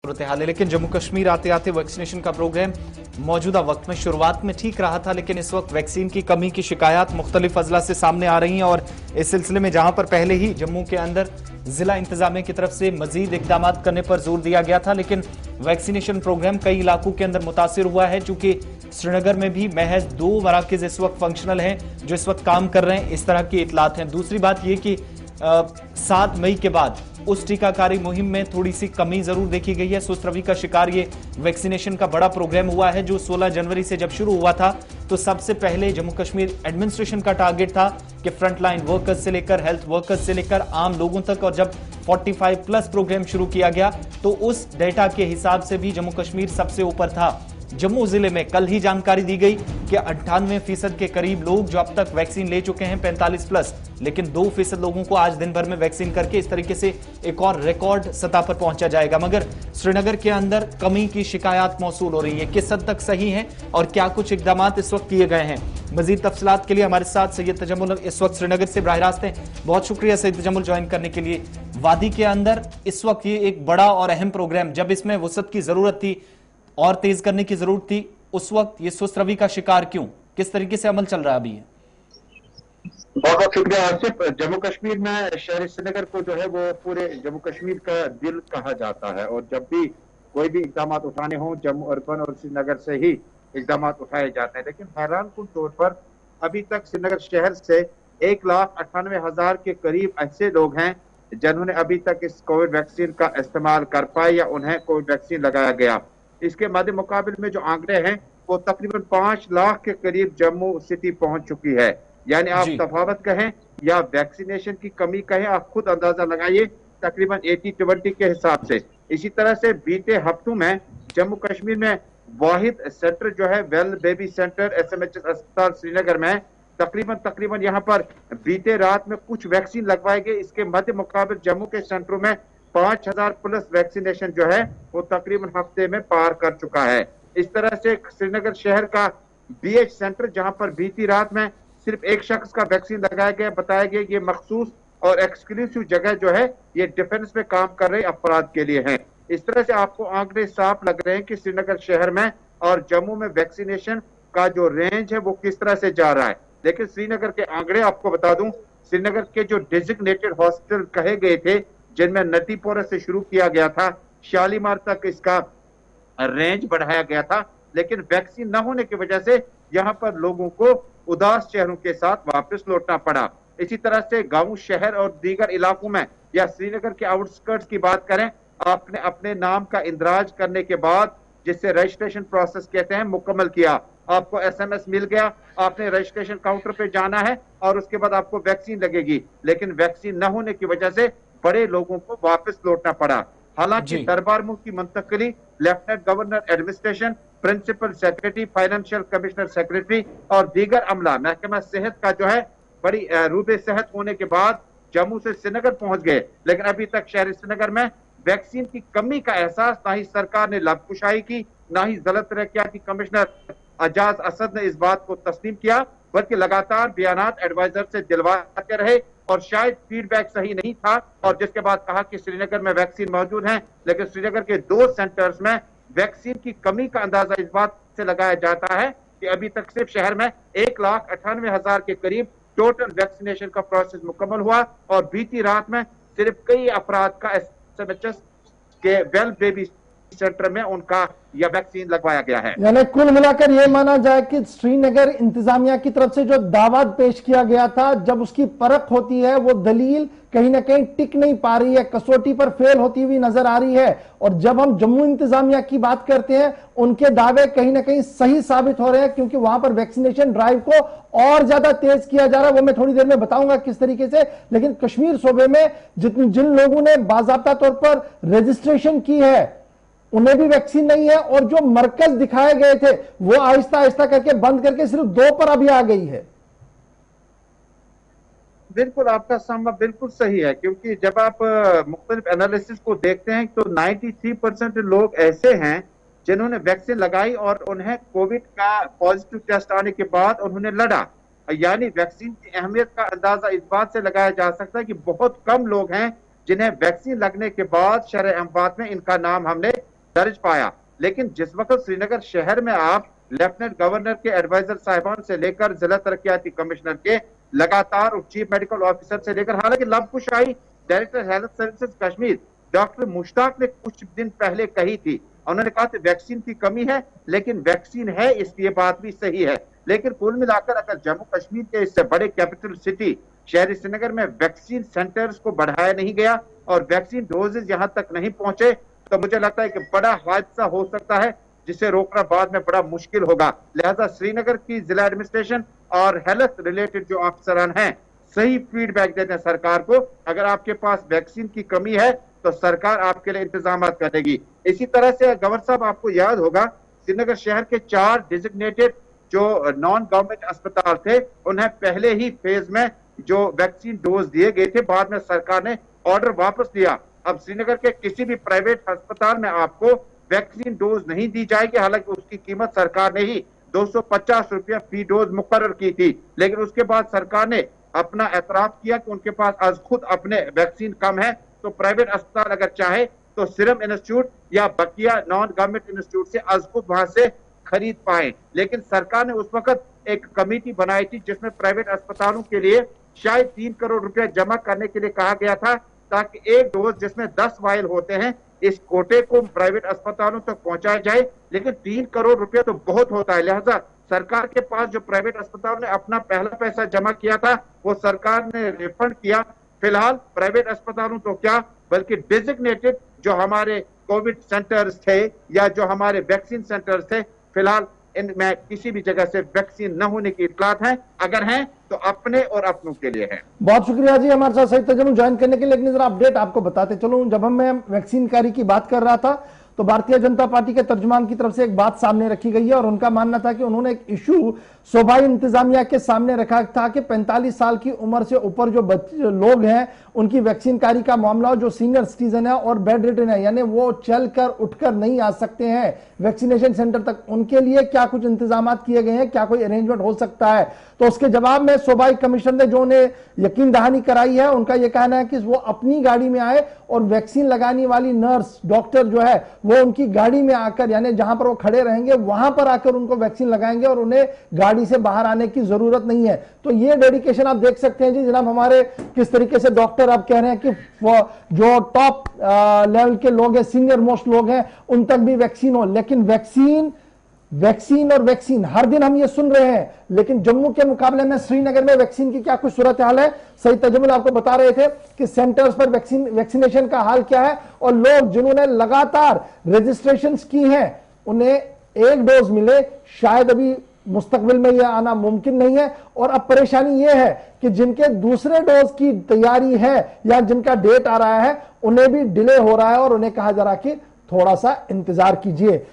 सूरत हाल है। लेकिन जम्मू कश्मीर आते आते वैक्सीनेशन का प्रोग्राम मौजूदा वक्त में शुरुआत में ठीक रहा था, लेकिन इस वक्त वैक्सीन की कमी की शिकायत मुख्तलिफ अजला से सामने आ रही हैं। और इस सिलसिले में जहां पर पहले ही जम्मू के अंदर जिला इंतजामिया की तरफ से मजीद इकदाम करने पर जोर दिया गया था, लेकिन वैक्सीनेशन प्रोग्राम कई इलाकों के अंदर मुतासिर हुआ है। चूंकि श्रीनगर में भी महज 2 मराकज इस वक्त फंक्शनल हैं जो इस वक्त काम कर रहे हैं, इस तरह की इतलात हैं। दूसरी बात यह कि 7 मई के बाद उस टीकाकारी मुहिम में थोड़ी सी कमी जरूर देखी गई है। सुस्त रवि का शिकार ये वैक्सीनेशन का बड़ा प्रोग्राम हुआ है जो 16 जनवरी से जब शुरू हुआ था तो सबसे पहले जम्मू कश्मीर एडमिनिस्ट्रेशन का टारगेट था कि फ्रंटलाइन वर्कर्स से लेकर हेल्थ वर्कर्स से लेकर आम लोगों तक, और जब 45 प्लस प्रोग्राम शुरू किया गया तो उस डेटा के हिसाब से भी जम्मू कश्मीर सबसे ऊपर था। जम्मू जिले में कल ही जानकारी दी गई कि 98% के करीब लोग जो अब तक वैक्सीन ले चुके हैं 45 प्लस, लेकिन 2% लोगों को आज दिन भर में वैक्सीन करके इस तरीके से एक और रिकॉर्ड सतह पर पहुंचा जाएगा। मगर श्रीनगर के अंदर कमी की शिकायत मौसूल हो रही है, किस हद तक सही है और क्या कुछ इकदाम इस वक्त किए गए हैं। मजीद तफसीलात के लिए हमारे साथ सैयद तजम्मुल इस वक्त श्रीनगर से बराह रास्त हैं। बहुत शुक्रिया सैयद तजम्मुल ज्वाइन करने के लिए। वादी के अंदर इस वक्त ये एक बड़ा और अहम प्रोग्राम, जब इसमें वसअत की जरूरत थी और तेज करने की जरूरत थी, उस वक्त ये सुस्त रवि का शिकार क्यों, किस तरीके से अमल चल रहा है अभी है? बहुत बहुत शुक्रिया आसिफ। जम्मू कश्मीर में शहर श्रीनगर को जो है वो पूरे जम्मू कश्मीर का दिल कहा जाता है, और जब भी कोई भी इकदाम उठाने हों जम्मू अर्बन और श्रीनगर से ही इकदाम उठाए जाते हैं। लेकिन हैरानकुन तौर पर अभी तक श्रीनगर शहर से 1,98,000 के करीब ऐसे लोग हैं जिन्होंने अभी तक इस कोविड वैक्सीन का इस्तेमाल कर पाए या उन्हें कोविड वैक्सीन लगाया गया। इसके मध्य मुकाबले में जो आंकड़े हैं वो तकरीबन 5 लाख के करीब जम्मू सिटी पहुंच चुकी है। यानी आप तफावत कहें या वैक्सीनेशन की कमी कहें, आप खुद अंदाजा लगाइए तकरीबन 80-20 के हिसाब से। इसी तरह से बीते हफ्तों में जम्मू कश्मीर में वाहिद सेंटर जो है वेल बेबी सेंटर SMHS अस्पताल श्रीनगर में तकरीबन यहाँ पर बीते रात में कुछ वैक्सीन लगवाए गए। इसके मध्य मुकाबले जम्मू के सेंटरों में 5,000 प्लस वैक्सीनेशन जो है वो तकरीबन हफ्ते में पार कर चुका है। इस तरह से श्रीनगर शहर का BH सेंटर जहां पर बीती रात में सिर्फ एक शख्स का वैक्सीन लगाया गया, बताया गया ये मखसूस और एक्सक्लूसिव जगह जो है ये डिफेंस में काम कर रहे अफराद के लिए है। इस तरह से आपको आंकड़े साफ लग रहे हैं कि श्रीनगर शहर में और जम्मू में वैक्सीनेशन का जो रेंज है वो किस तरह से जा रहा है। लेकिन श्रीनगर के आंकड़े आपको बता दूं, श्रीनगर के जो डेजिग्नेटेड हॉस्पिटल कहे गए थे जिनमें नदीपोरा से शुरू किया गया था, शालीमार तक इसका रेंज बढ़ाया गया था, लेकिन वैक्सीन न होने की वजह से यहां पर लोगों को उदास चेहरों के साथ वापस लौटना पड़ा। इसी तरह से गांव, शहर और दीगर इलाकों में या श्रीनगर के आउटस्कर्ट्स की बात करें, आपने अपने नाम का इंदराज करने के बाद जिससे रजिस्ट्रेशन प्रोसेस कहते हैं मुकम्मल किया, आपको SMS मिल गया, आपने रजिस्ट्रेशन काउंटर पे जाना है और उसके बाद आपको वैक्सीन लगेगी। लेकिन वैक्सीन न होने की वजह से बड़े लोगों को वापस लौटना पड़ा। हालांकि दरबार मुल्क की मुंतकिली lieutenant governor administration, principal secretary, financial commissioner secretary और दीगर अमला महकमा सेहत का जो है बड़ी रूबे सेहत होने के बाद जम्मू से श्रीनगर पहुंच गए। लेकिन अभी तक शहर श्रीनगर में वैक्सीन की कमी का एहसास ना ही सरकार ने लाभकुशाई की, ना ही ज़िला तरक्याती कमिश्नर अजाज असद ने इस बात को तस्लीम किया, बल्कि लगातार बयानात एडवाइजर से दिलवाते रहे और शायद फीडबैक सही नहीं था। और जिसके बाद कहा कि श्रीनगर में वैक्सीन मौजूद है, लेकिन श्रीनगर के 2 सेंटर्स में वैक्सीन की कमी का अंदाजा इस बात से लगाया जाता है कि अभी तक सिर्फ शहर में 1,98,000 के करीब टोटल वैक्सीनेशन का प्रोसेस मुकम्मल हुआ और बीती रात में सिर्फ कई अफराद का SMHS के वेल बेबी सेंटर में उनका यह वैक्सीन लगवाया गया है। यानी कुल मिलाकर यह माना जाए कि श्रीनगर इंतजामिया की तरफ से जो दावा पेश किया गया था, जब उसकी परख होती है वो दलील कहीं ना कहीं टिक नहीं पा रही है, कसौटी पर फेल होती हुई नजर आ रही है। और जब हम जम्मू इंतजामिया की बात करते हैं, उनके दावे कहीं ना कहीं सही साबित हो रहे हैं, क्योंकि वहां पर वैक्सीनेशन ड्राइव को और ज्यादा तेज किया जा रहा है। वो मैं थोड़ी देर में बताऊंगा किस तरीके से। लेकिन कश्मीर सूबे में जिन लोगों ने बाकायदा तौर पर रजिस्ट्रेशन की है उन्हें भी वैक्सीन नहीं है, और जो मरकज दिखाए गए थे वो आहिस्ता आहिस्ता करके बंद करके सिर्फ 2 पर अभी आ गई है। बिल्कुल, आपका सामना बिल्कुल सही है, क्योंकि जब आप मुख्तलिफ एनालिसिस को देखते हैं तो 93% लोग ऐसे हैं जिन्होंने वैक्सीन लगाई और उन्हें कोविड का पॉजिटिव टेस्ट आने के बाद उन्होंने लड़ा। यानी वैक्सीन की अहमियत का अंदाजा इस बात से लगाया जा सकता है कि बहुत कम लोग हैं जिन्हें वैक्सीन लगने के बाद शरह अमवात में इनका नाम हमने दर्ज पाया। लेकिन जिस वक्त श्रीनगर शहर में आप लेफ्टिनेंट गवर्नर के एडवाइजर साहिबान से लेकर जिला तरक्याती कमिश्नर के लगातार और चीफ मेडिकल ऑफिसर से लेकर, हालांकि लबकुशाई director health services Kashmir doctor Mushtaq ने कुछ दिन पहले कही थी, उन्होंने कहा कि वैक्सीन की कमी है, लेकिन वैक्सीन है, इसलिए बात भी सही है। लेकिन कुल मिलाकर अगर जम्मू कश्मीर के इससे बड़े कैपिटल सिटी शहरी श्रीनगर में वैक्सीन सेंटर्स को बढ़ाया नहीं गया और वैक्सीन डोजेज यहां तक नहीं पहुंचे, तो मुझे लगता है कि बड़ा हादसा हो सकता है, जिसे रोकना बाद में बड़ा मुश्किल होगा। लिहाजा श्रीनगर की जिला एडमिनिस्ट्रेशन और हेल्थ रिलेटेड जो अफसरान हैं, सही फीडबैक देते हैं सरकार को। अगर आपके पास वैक्सीन की कमी है तो सरकार आपके लिए इंतजाम करेगी। इसी तरह से गवर्नर साहब, आपको याद होगा श्रीनगर शहर के 4 डिजिग्नेटेड जो नॉन गवर्नमेंट अस्पताल थे, उन्हें पहले ही फेज में जो वैक्सीन डोज दिए गए थे, बाद में सरकार ने ऑर्डर वापस लिया। अब श्रीनगर के किसी भी प्राइवेट अस्पताल में आपको वैक्सीन डोज नहीं दी जाएगी, हालांकि उसकी कीमत सरकार ने ही 250 रुपया फी डोज मुकर्रर की थी। लेकिन उसके बाद सरकार ने अपना एतराफ किया कि उनके पास आज खुद अपने वैक्सीन कम है, तो प्राइवेट अस्पताल अगर चाहे तो सीरम इंस्टीट्यूट या बकिया नॉन गवर्नमेंट इंस्टीट्यूट से आज खुद वहां से खरीद पाए। लेकिन सरकार ने उस वक्त एक कमेटी बनाई थी जिसमें प्राइवेट अस्पतालों के लिए शायद 3 करोड़ रुपया जमा करने के लिए कहा गया था, ताकि एक डोज जिसमें 10 वायल होते हैं, इस कोटे को प्राइवेट अस्पतालों तक पहुंचाया जाए। लेकिन 3 करोड़ रुपया तो बहुत होता है, लिहाजा सरकार के पास जो प्राइवेट अस्पतालों ने अपना पहला पैसा जमा किया था वो सरकार ने रिफंड किया। फिलहाल प्राइवेट अस्पतालों तो क्या बल्कि डेजिग्नेटेड जो हमारे कोविड सेंटर्स थे या जो हमारे वैक्सीन सेंटर्स थे, फिलहाल इनमें किसी भी जगह से वैक्सीन न होने की इत्तलात है, अगर हैं तो अपने और अपनों के लिए है। बहुत शुक्रिया जी हमारे साथ सही तजम्मुल ज्वाइन करने के लिए। लेकिन जरा अपडेट आपको बताते चलूं, जब मैं वैक्सीन कारी की बात कर रहा था तो भारतीय जनता पार्टी के तर्जुमान की तरफ से एक बात सामने रखी गई है और उनका मानना था कि उन्होंने एक इशू सूबाई इंतजामिया के सामने रखा था कि 45 साल की उम्र से ऊपर जो लोग हैं उनकी वैक्सीन कारी का मामला, जो सीनियर सिटीजन है और बेड रिटन है, यानी वो चलकर उठकर नहीं आ सकते हैं वैक्सीनेशन सेंटर तक, उनके लिए क्या कुछ इंतजाम किए गए हैं, क्या कोई अरेंजमेंट हो सकता है? तो उसके जवाब में सूबाई कमिश्नर ने जो उन्हें यकीन दहानी कराई है, उनका यह कहना है कि वो अपनी गाड़ी में आए और वैक्सीन लगाने वाली नर्स डॉक्टर जो है वो उनकी गाड़ी में आकर, यानी जहां पर वो खड़े रहेंगे वहां पर आकर उनको वैक्सीन लगाएंगे और उन्हें गाड़ी से बाहर आने की जरूरत नहीं है। तो ये डेडिकेशन आप देख सकते हैं जी जनाब, हमारे किस तरीके से डॉक्टर आप कह रहे हैं कि जो टॉप लेवल के लोग हैं, सीनियर मोस्ट लोग हैं, उन तक भी वैक्सीन हो। लेकिन वैक्सीन और वैक्सीन हर दिन हम ये सुन रहे हैं, लेकिन जम्मू के मुकाबले में श्रीनगर में वैक्सीन की क्या कुछ सूरत हाल है? सही तजम्मुल आपको बता रहे थे कि सेंटर्स पर वैक्सीनेशन का हाल क्या है और लोग जिन्होंने लगातार रजिस्ट्रेशन की हैं उन्हें एक डोज मिले, शायद अभी मुस्तकबिल में यह आना मुमकिन नहीं है। और अब परेशानी यह है कि जिनके दूसरे डोज की तैयारी है या जिनका डेट आ रहा है उन्हें भी डिले हो रहा है और उन्हें कहा जा रहा है कि थोड़ा सा इंतजार कीजिए।